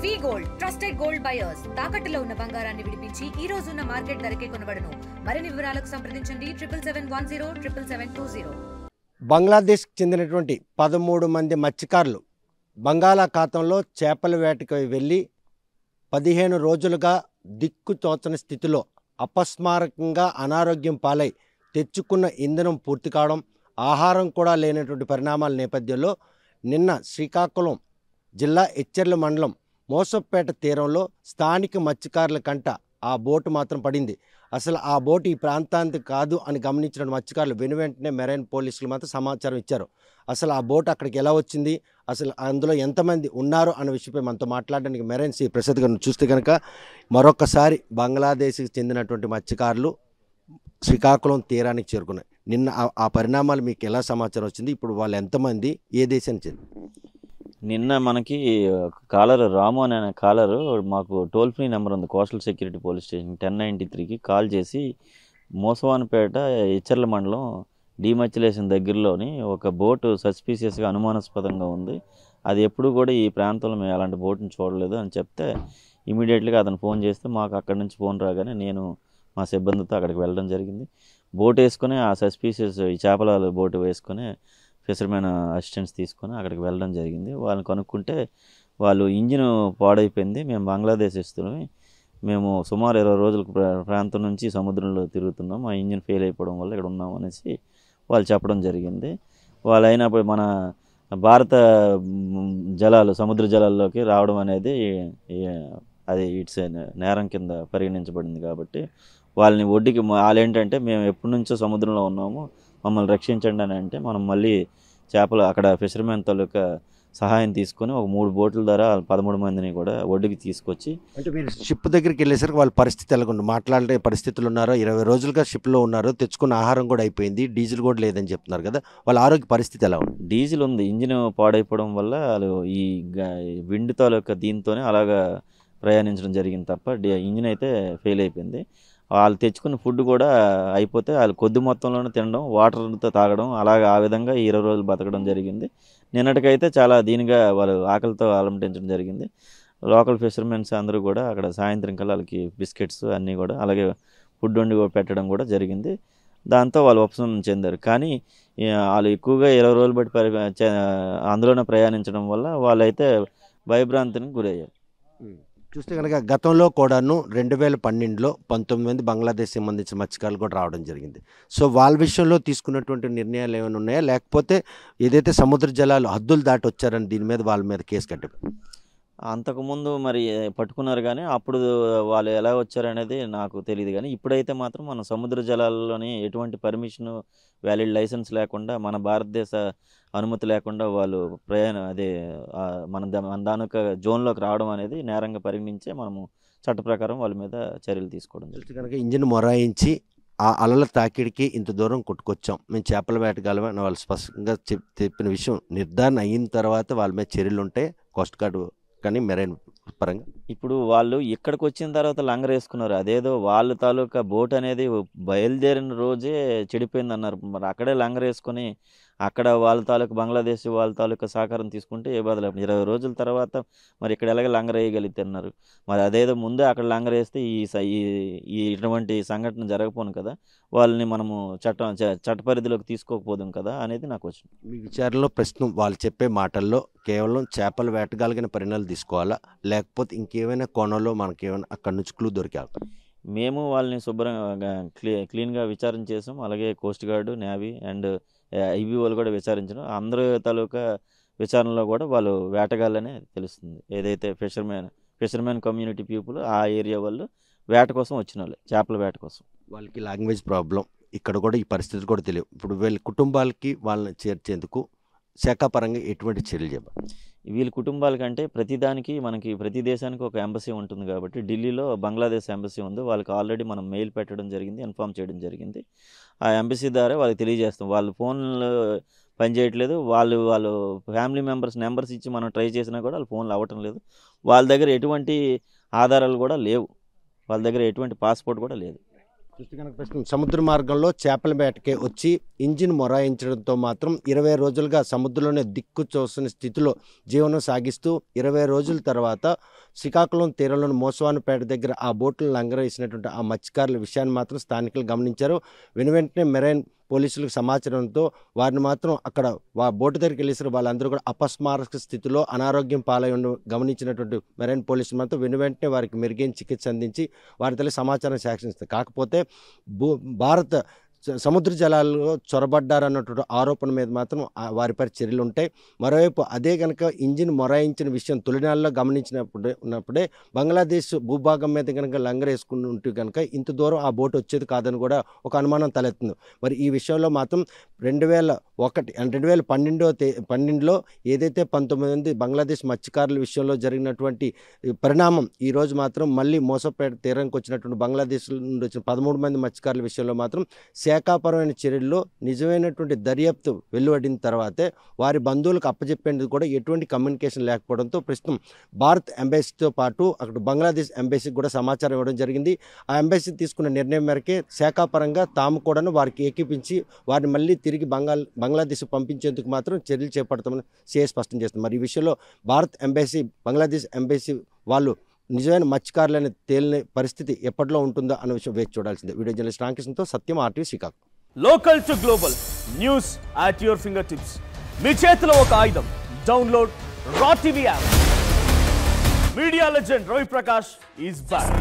వి gold trusted gold buyers తాకట్టులో ఉన్న బంగారాన్ని విడిపించి ఈ రోజు ఉన్న మార్కెట్ ధరకే కొనబడును. మరిన్ని వివరాలకు సంప్రదించండి 7771077720. బంగ్లాదేశ్కి చెందినటువంటి 13 మంది మత్స్యకారులు బంగాళాఖాతంలో చేపల వేటకు వెళ్ళి 15 రోజులుగా దిక్కుతోచని స్థితిలో అపస్మారకంగా అనారోగ్యం పాలై తెచ్చుకున్న ఇంధనం పూర్తి కావడం, ఆహారం కూడా లేనటువంటి పరిణామాల నేపథ్యంలో నిన్న శ్రీకాకుళం జిల్లా ఎచ్చెర్ల మండలం మోసంపేట తీరంలో స్థానిక మత్స్యకారుల కంట ఆ బోటు మాత్రం పడింది. అసలు ఆ బోటు ఈ ప్రాంతానికి కాదు అని గమనించిన మత్స్యకారులు వెనువెంటనే మెరైన్ పోలీసులు మాత్రం సమాచారం ఇచ్చారు. అసలు ఆ బోటు అక్కడికి ఎలా వచ్చింది, అసలు అందులో ఎంతమంది ఉన్నారు అన్న విషయంపై మనతో మాట్లాడడానికి మెరైన్ సి ప్రసాద్ గారిని చూస్తే కనుక మరొకసారి బంగ్లాదేశ్కి చెందినటువంటి మత్స్యకారులు శ్రీకాకుళం తీరానికి చేరుకున్నాయి. నిన్న ఆ పరిణామాలు మీకు ఎలా సమాచారం వచ్చింది, ఇప్పుడు వాళ్ళు ఎంతమంది, ఏ దేశానికి చెంది? నిన్న మనకి కాలర్ రాము అనే కాలరు మాకు టోల్ ఫ్రీ నెంబర్ ఉంది కోస్టల్ సెక్యూరిటీ పోలీస్ స్టేషన్ 1093కి కాల్ చేసి మోసవానిపేట ఎచ్చెర్ల మండలం డీమచ్యులేషన్ దగ్గరలోని ఒక బోటు సస్పీషియస్గా అనుమానాస్పదంగా ఉంది, అది ఎప్పుడు కూడా ఈ ప్రాంతంలో మేము అలాంటి బోటుని చూడలేదు అని చెప్తే ఇమీడియట్లీగా అతను ఫోన్ చేస్తే మాకు అక్కడి నుంచి ఫోన్ రాగానే నేను మా సిబ్బందితో అక్కడికి వెళ్ళడం జరిగింది. బోట్ వేసుకొని ఆ సస్పీషియస్ ఈ చేపల బోటు వేసుకొని ఫిషర్మెన్ అసిస్టెంట్స్ తీసుకొని అక్కడికి వెళ్ళడం జరిగింది. వాళ్ళని కనుక్కుంటే వాళ్ళు ఇంజిన్ పాడైపోయింది, మేము బంగ్లాదేశ్ ఇస్తున్నాం, మేము సుమారు 20 రోజుల ప్రాంతం నుంచి సముద్రంలో తిరుగుతున్నాం, ఆ ఇంజిన్ ఫెయిల్ అయిపోవడం వల్ల ఇక్కడ ఉన్నాం అనేసి వాళ్ళు చెప్పడం జరిగింది. వాళ్ళు అయినప్పుడు మన భారత జలాలు సముద్ర జలాల్లోకి రావడం అనేది అది ఇట్స్ నేరం కింద పరిగణించబడింది. కాబట్టి వాళ్ళని ఒడ్డుకి వాళ్ళు ఏంటంటే మేము ఎప్పటి నుంచో సముద్రంలో ఉన్నాము, మమ్మల్ని రక్షించండి అని అంటే మనం మళ్ళీ చేపలు అక్కడ ఫిషర్మెన్ తాలూకా సహాయం తీసుకొని ఒక 3 బోట్ల ద్వారా 13 మందిని కూడా ఒడ్డుకి తీసుకొచ్చి, అంటే మీరు షిప్ దగ్గరికి వెళ్ళేసరికి వాళ్ళ పరిస్థితి ఎలాగుంది, మాట్లాడే పరిస్థితులు ఉన్నారో, 20 రోజులుగా షిప్లో ఉన్నారు, తెచ్చుకున్న ఆహారం కూడా అయిపోయింది, డీజిల్ కూడా లేదని చెప్తున్నారు కదా, వాళ్ళ ఆరోగ్య పరిస్థితి ఎలా ఉంది? డీజిల్ ఉంది, ఇంజిన్ పాడైపోవడం వల్ల వాళ్ళు ఈ విండ్ తాలూకా దీంతోనే అలాగా ప్రయాణించడం జరిగింది తప్ప ఇంజిన్ అయితే ఫెయిల్ అయిపోయింది. వాళ్ళు తెచ్చుకున్న ఫుడ్ కూడా అయిపోతే వాళ్ళు కొద్ది మొత్తంలోనే తినడం, వాటర్తో తాగడం, అలాగే ఆ విధంగా 20 రోజులు బతకడం జరిగింది. నిన్నటికైతే చాలా దీనిగా వాళ్ళు ఆకలితో అలమటించడం జరిగింది. లోకల్ ఫిషర్మెన్స్ అందరూ కూడా అక్కడ సాయంత్రం కల్లా వాళ్ళకి బిస్కెట్స్ అన్నీ కూడా అలాగే ఫుడ్ వండి పెట్టడం కూడా జరిగింది. దాంతో వాళ్ళు ఉపశమనం చెందారు. కానీ వాళ్ళు ఎక్కువగా 20 రోజులు బట్టి అందులోనే ప్రయాణించడం వల్ల వాళ్ళైతే భయభ్రాంతికి గురయ్యారు. చూస్తే కనుక గతంలో కూడాను 2012లో 19 మంది బంగ్లాదేశ్ సంబంధించిన మత్స్యకారులు కూడా రావడం జరిగింది. సో వాళ్ళ విషయంలో తీసుకున్నటువంటి నిర్ణయాలు ఏమైనా ఉన్నాయా, లేకపోతే ఏదైతే సముద్ర జలాలు హద్దులు దాటి వచ్చారని దీని మీద వాళ్ళ మీద కేసు కట్టారు? అంతకుముందు మరి పట్టుకున్నారు, కానీ అప్పుడు వాళ్ళు ఎలా వచ్చారనేది నాకు తెలియదు. కానీ ఇప్పుడైతే మాత్రం మన సముద్ర జలాల్లోని ఎటువంటి పర్మిషన్ వ్యాలిడ్ లైసెన్స్ లేకుండా, మన భారతదేశ అనుమతి లేకుండా వాళ్ళు మన దానిక జోన్లోకి రావడం అనేది నేరంగా పరిగణించే మనము చట్ట ప్రకారం వాళ్ళ మీద చర్యలు తీసుకోవడం జరుగుతుంది. కనుక ఇంజిన్ మొరాయించి ఆ అలల తాకిడికి ఇంత దూరం కొట్టుకొచ్చాం, మేము చేపల వేటగాలం అని వాళ్ళు స్పష్టంగా చెప్పిన విషయం నిర్ధారణ అయిన తర్వాత వాళ్ళ మీద చర్యలు ఉంటాయి కోస్ట్ గార్డ్ కానీ మెరైన్ పరంగా. ఇప్పుడు వాళ్ళు ఇక్కడికి వచ్చిన తర్వాత లంగర్ వేసుకున్నారు, అదేదో వాళ్ళ తాలూకా బోట్ అనేది బయలుదేరిన రోజే చెడిపోయింది అన్నారు. మరి అక్కడే లంగర్ వేసుకొని అక్కడ వాళ్ళ తాలూకా బంగ్లాదేశ్ వాళ్ళ తాలూకా సహకారం తీసుకుంటే ఏ బాధ లేదు. 20 రోజుల తర్వాత మరి ఇక్కడ ఎలాగ లంగర్ వేయగలుగుతున్నారు, మరి అదేదో ముందే అక్కడ లంగర్ వేస్తే ఈ ఇటువంటి సంఘటన జరగపోను కదా, వాళ్ళని మనము చట్ట పరిధిలోకి తీసుకోకపోదాం కదా అనేది నాకు వచ్చింది. మీ విచారణలో ప్రశ్న వాళ్ళు చెప్పే మాటల్లో కేవలం చేపల వేటగాలిగిన పరిణామాలు తీసుకోవాలా, లేకపోతే ఇంకేమైనా కోణంలో మనకేమైనా అక్కడి నుంచి క్లూ దొరికా? మేము వాళ్ళని శుభ్రంగా క్లీన్గా విచారణ చేసాం. అలాగే Coast guard, navy and IB వాళ్ళు కూడా విచారించడం. అందరూ తాలూకా విచారణలో కూడా వాళ్ళు వేటగాళ్ళనే తెలుస్తుంది. ఏదైతే ఫిషర్మెన్ కమ్యూనిటీ పీపుల్ ఆ ఏరియా వాళ్ళు వేట కోసం వచ్చిన వాళ్ళు, చేపల వేట కోసం. వాళ్ళకి లాంగ్వేజ్ ప్రాబ్లం, ఇక్కడ కూడా ఈ పరిస్థితులు కూడా తెలియవు. ఇప్పుడు వీళ్ళ కుటుంబాలకి వాళ్ళని చేర్చేందుకు శాఖాపరంగా ఎటువంటి చర్యలు చెప్పాలి? వీళ్ళ కుటుంబాలకంటే ప్రతి దేశానికి ఒక ఎంబసీ ఉంటుంది కాబట్టి ఢిల్లీలో బంగ్లాదేశ్ ఎంబసీ ఉంది. వాళ్ళకి ఆల్రెడీ మనం మెయిల్ పెట్టడం జరిగింది, ఇన్ఫామ్ చేయడం జరిగింది. ఆ ఎంబసీ ద్వారా వాళ్ళకి తెలియజేస్తాం. వాళ్ళు ఫోన్లు పనిచేయట్లేదు, వాళ్ళు ఫ్యామిలీ నెంబర్స్ ఇచ్చి మనం ట్రై చేసినా కూడా వాళ్ళ ఫోన్లు అవ్వటం లేదు. వాళ్ళ దగ్గర ఎటువంటి ఆధారాలు కూడా లేవు, వాళ్ళ దగ్గర ఎటువంటి పాస్పోర్ట్ కూడా లేదు. చూస్తే కనుక ప్రశ్న సముద్ర మార్గంలో చేపల వేటకే వచ్చి ఇంజిన్ మొరాయించడంతో మాత్రం 20 రోజులుగా సముద్రంలోనే దిక్కు చూసిన స్థితిలో జీవనం సాగిస్తూ 20 రోజుల తర్వాత శ్రీకాకుళం తీరంలోని మోసవానిపేట దగ్గర ఆ బోట్లు లంగరేసినటువంటి ఆ మత్స్యకారుల విషయాన్ని మాత్రం స్థానికులు గమనించారు. వెనువెంటనే మెరైన్ పోలీసులకు సమాచారంతో వారిని మాత్రం అక్కడ బోటు దగ్గరికి వెళ్ళేసారు. వాళ్ళందరూ కూడా అపస్మారక స్థితిలో అనారోగ్యం పాలై గమనించినటువంటి మెరైన్ పోలీసులు మాత్రం వెనువెంటనే వారికి మెరుగైన చికిత్స అందించి వారి తల్లి సమాచారం సేకరిస్తారు. కాకపోతే భారత సముద్ర జలాల్లో చొరబడ్డారన్నటువంటి ఆరోపణ మీద మాత్రం వారిపై చర్యలు ఉంటాయి. మరోవైపు అదే కనుక ఇంజిన్ మొరాయించిన విషయం తొలినాళ్ళలో గమనించినప్పుడే బంగ్లాదేశ్ భూభాగం మీద కనుక లంగరేసుకుని ఉంటే కనుక ఇంత దూరం ఆ బోటు వచ్చేది కాదని కూడా ఒక అనుమానం తలెత్తుంది. మరి ఈ విషయంలో మాత్రం 2012లో ఏదైతే 19 మంది బంగ్లాదేశ్ మత్స్యకారుల విషయంలో జరిగినటువంటి పరిణామం ఈరోజు మాత్రం మళ్ళీ మోసపేట తీరానికి వచ్చినటువంటి బంగ్లాదేశ్ నుండి వచ్చిన 13 మంది మత్స్యకారుల విషయంలో మాత్రం శాఖాపరమైన చర్యల్లో నిజమైనటువంటి దర్యాప్తు వెలువడిన తర్వాతే వారి బంధువులకు అప్పచెప్పేందుకు కూడా ఎటువంటి కమ్యూనికేషన్ లేకపోవడంతో ప్రస్తుతం భారత్ ఎంబసీతో పాటు అక్కడ బంగ్లాదేశ్ ఎంబసీకి కూడా సమాచారం ఇవ్వడం జరిగింది. ఆ ఎంబసీ తీసుకున్న నిర్ణయం మేరకే శాఖాపరంగా తాము కూడా వారికి ఏకీపించి వారిని మళ్ళీ తిరిగి బంగ్లాదేశ్ పంపించేందుకు మాత్రం చర్యలు చేపడతామని సిఐ స్పష్టం చేస్తుంది. మరి ఈ విషయంలో భారత్ ఎంబసీ బంగ్లాదేశ్ ఎంబసీ వాళ్ళు నిజమైన మత్స్యకారులని తేలిన పరిస్థితి ఎప్పట్లో ఉంటుందో అన్న విషయం వేచి చూడాల్సిందే. వీడియో జర్నలిస్ట్ రామకృష్ణతో Satyam, RTV Srikakulam. Local to global news at your finger tips. మీ చేతిలో ఒక ఆయుధం. Download Raw TV app. Media legend Ravi Prakash is back.